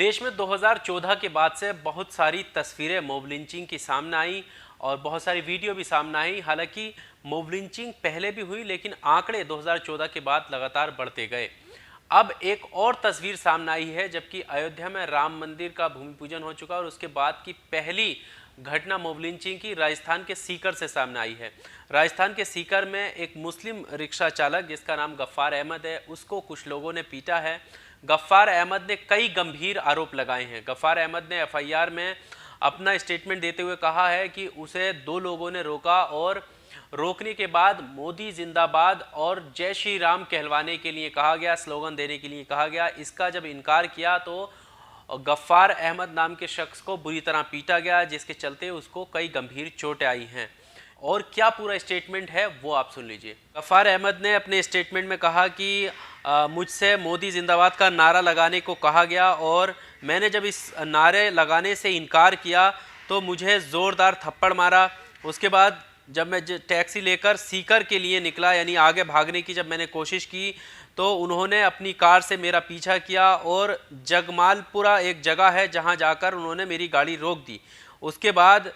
देश में 2014 के बाद से बहुत सारी तस्वीरें मॉब लिंचिंग की सामने आई और बहुत सारी वीडियो भी सामने आई। हालांकि मॉब लिंचिंग पहले भी हुई, लेकिन आंकड़े 2014 के बाद लगातार बढ़ते गए। अब एक और तस्वीर सामने आई है, जबकि अयोध्या में राम मंदिर का भूमि पूजन हो चुका और उसके बाद की पहली घटना मॉब लिंचिंग की राजस्थान के सीकर से सामने आई है। राजस्थान के सीकर में एक मुस्लिम रिक्शा चालक जिसका नाम गफ्फार अहमद है, उसको कुछ लोगों ने पीटा है। गफ्फार अहमद ने कई गंभीर आरोप लगाए हैं। गफ्फार अहमद ने एफआईआर में अपना स्टेटमेंट देते हुए कहा है कि उसे दो लोगों ने रोका और रोकने के बाद मोदी जिंदाबाद और जय श्री राम कहलवाने के लिए कहा गया, स्लोगन देने के लिए कहा गया। इसका जब इनकार किया तो गफ्फार अहमद नाम के शख्स को बुरी तरह पीटा गया, जिसके चलते उसको कई गंभीर चोटें आई हैं। और क्या पूरा स्टेटमेंट है वो आप सुन लीजिए। गफ्फार अहमद ने अपने स्टेटमेंट में कहा कि मुझसे मोदी जिंदाबाद का नारा लगाने को कहा गया और मैंने जब इस नारे लगाने से इनकार किया तो मुझे ज़ोरदार थप्पड़ मारा। उसके बाद जब मैं टैक्सी लेकर सीकर के लिए निकला, यानी आगे भागने की जब मैंने कोशिश की, तो उन्होंने अपनी कार से मेरा पीछा किया और जगमालपुरा एक जगह है जहां जाकर उन्होंने मेरी गाड़ी रोक दी। उसके बाद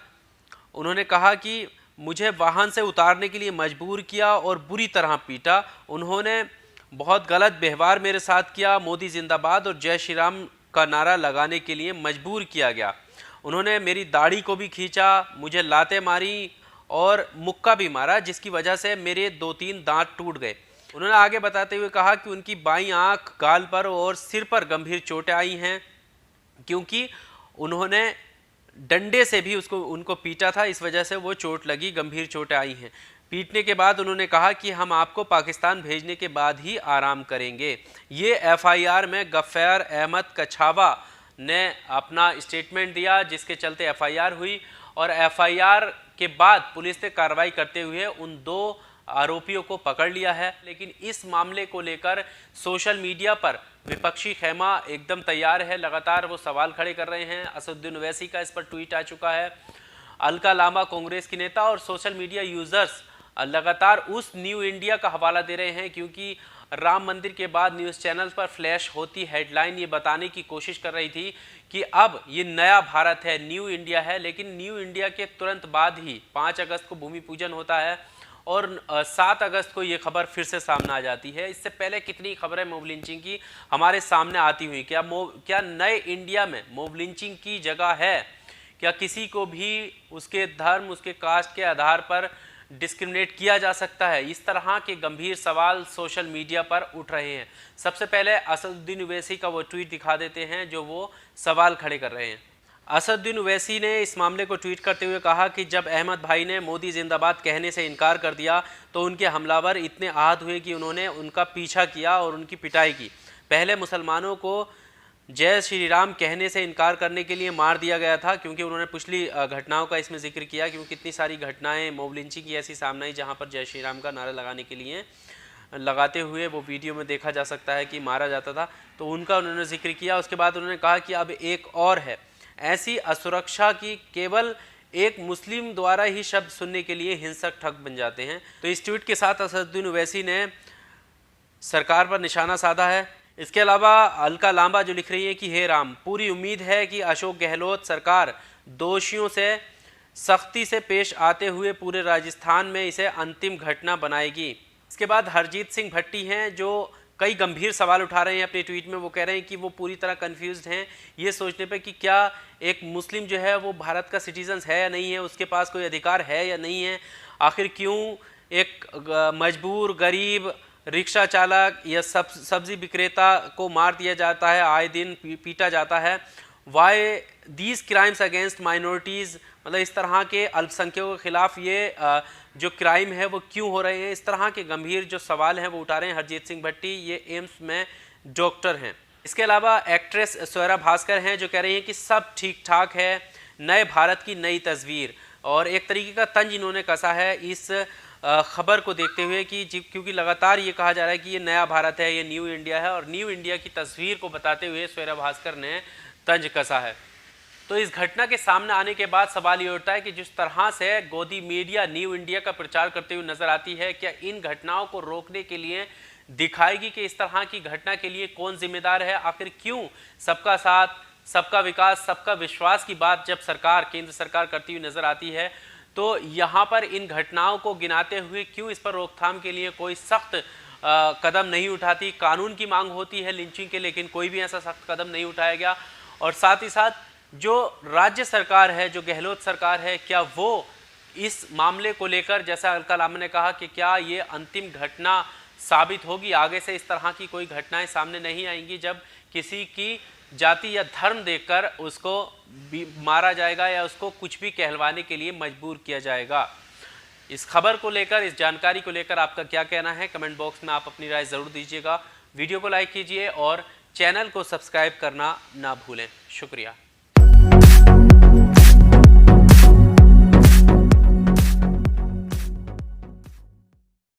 उन्होंने कहा कि मुझे वाहन से उतारने के लिए मजबूर किया और बुरी तरह पीटा। उन्होंने बहुत गलत व्यवहार मेरे साथ किया। मोदी जिंदाबाद और जय श्री राम का नारा लगाने के लिए मजबूर किया गया। उन्होंने मेरी दाढ़ी को भी खींचा, मुझे लातें मारी और मुक्का भी मारा, जिसकी वजह से मेरे 2-3 दांत टूट गए। उन्होंने आगे बताते हुए कहा कि उनकी बाईं आंख, गाल पर और सिर पर गंभीर चोटें आई हैं, क्योंकि उन्होंने डंडे से भी उनको पीटा था, इस वजह से वो चोट लगी, गंभीर चोटें आई हैं। पीटने के बाद उन्होंने कहा कि हम आपको पाकिस्तान भेजने के बाद ही आराम करेंगे। ये एफआईआर में गफ्फार अहमद कछावा ने अपना स्टेटमेंट दिया, जिसके चलते एफआईआर हुई और एफआईआर के बाद पुलिस ने कार्रवाई करते हुए उन 2 आरोपियों को पकड़ लिया है। लेकिन इस मामले को लेकर सोशल मीडिया पर विपक्षी खेमा एकदम तैयार है, लगातार वो सवाल खड़े कर रहे हैं। असदुद्दीन ओवैसी का इस पर ट्वीट आ चुका है। अलका लांबा कांग्रेस की नेता और सोशल मीडिया यूजर्स लगातार उस न्यू इंडिया का हवाला दे रहे हैं, क्योंकि राम मंदिर के बाद न्यूज़ चैनल पर फ्लैश होती हेडलाइन ये बताने की कोशिश कर रही थी कि अब ये नया भारत है, न्यू इंडिया है। लेकिन न्यू इंडिया के तुरंत बाद ही 5 अगस्त को भूमि पूजन होता है और 7 अगस्त को ये खबर फिर से सामने आ जाती है। इससे पहले कितनी खबरें मॉब लिंचिंग की हमारे सामने आती हुई। क्या नए इंडिया में मॉब लिंचिंग की जगह है? क्या किसी को भी उसके धर्म, उसके कास्ट के आधार पर डिस्क्रिमिनेट किया जा सकता है? इस तरह के गंभीर सवाल सोशल मीडिया पर उठ रहे हैं। सबसे पहले असदुद्दीन ओवैसी का वो ट्वीट दिखा देते हैं जो वो सवाल खड़े कर रहे हैं। असदुद्दीन ओवैसी ने इस मामले को ट्वीट करते हुए कहा कि जब अहमद भाई ने मोदी जिंदाबाद कहने से इनकार कर दिया तो उनके हमलावर इतने आहत हुए कि उन्होंने उनका पीछा किया और उनकी पिटाई की। पहले मुसलमानों को जय श्री राम कहने से इनकार करने के लिए मार दिया गया था, क्योंकि उन्होंने पिछली घटनाओं का इसमें जिक्र किया, क्योंकि कितनी सारी घटनाएं मॉब लिंचिंग की ऐसी सामने आई जहां पर जय श्री राम का नारा लगाने के लिए लगाते हुए वो वीडियो में देखा जा सकता है कि मारा जाता था, तो उनका उन्होंने जिक्र किया। उसके बाद उन्होंने कहा कि अब एक और है, ऐसी असुरक्षा की केवल एक मुस्लिम द्वारा ही शब्द सुनने के लिए हिंसक ठग बन जाते हैं। तो इस ट्वीट के साथ असदुद्दीन ओवैसी ने सरकार पर निशाना साधा है। इसके अलावा अलका लांबा जो लिख रही है कि हे राम, पूरी उम्मीद है कि अशोक गहलोत सरकार दोषियों से सख्ती से पेश आते हुए पूरे राजस्थान में इसे अंतिम घटना बनाएगी। इसके बाद हरजीत सिंह भट्टी हैं जो कई गंभीर सवाल उठा रहे हैं अपने ट्वीट में। वो कह रहे हैं कि वो पूरी तरह कंफ्यूज्ड हैं ये सोचने पे कि क्या एक मुस्लिम जो है वो भारत का सिटीजन है या नहीं है, उसके पास कोई अधिकार है या नहीं है। आखिर क्यों एक मजबूर गरीब रिक्शा चालक या सब्जी विक्रेता को मार दिया जाता है, आए दिन पीटा जाता है। Why these crimes against minorities, मतलब इस तरह के अल्पसंख्यकों के खिलाफ ये जो क्राइम है वो क्यों हो रहे हैं। इस तरह के गंभीर जो सवाल हैं वो उठा रहे हैं हरजीत सिंह भट्टी। ये एम्स में डॉक्टर हैं। इसके अलावा एक्ट्रेस स्वरा भास्कर हैं जो कह रही हैं कि सब ठीक ठाक है, नए भारत की नई तस्वीर। और एक तरीके का तंज इन्होंने कसा है इस खबर को देखते हुए कि क्योंकि लगातार ये कहा जा रहा है कि ये नया भारत है, ये न्यू इंडिया है, और न्यू इंडिया की तस्वीर को बताते हुए स्वरा भास्कर ने तंज कसा है। तो इस घटना के सामने आने के बाद सवाल ये उठता है कि जिस तरह से गोदी मीडिया न्यू इंडिया का प्रचार करते हुए नजर आती है, क्या इन घटनाओं को रोकने के लिए दिखाएगी कि इस तरह की घटना के लिए कौन जिम्मेदार है? आखिर क्यों सबका साथ सबका विकास सबका विश्वास की बात जब सरकार, केंद्र सरकार करती हुई नजर आती है, तो यहाँ पर इन घटनाओं को गिनाते हुए क्यों इस पर रोकथाम के लिए कोई सख्त कदम नहीं उठाती। कानून की मांग होती है लिंचिंग के, लेकिन कोई भी ऐसा सख्त कदम नहीं उठाया गया। और साथ ही साथ जो राज्य सरकार है, जो गहलोत सरकार है, क्या वो इस मामले को लेकर, जैसा कल हमने कहा कि क्या ये अंतिम घटना साबित होगी, आगे से इस तरह की कोई घटनाएं सामने नहीं आएंगी जब किसी की जाति या धर्म देखकर उसको मारा जाएगा या उसको कुछ भी कहलवाने के लिए मजबूर किया जाएगा। इस खबर को लेकर, इस जानकारी को लेकर आपका क्या कहना है, कमेंट बॉक्स में आप अपनी राय जरूर दीजिएगा। वीडियो को लाइक कीजिए और चैनल को सब्सक्राइब करना ना भूलें। शुक्रिया।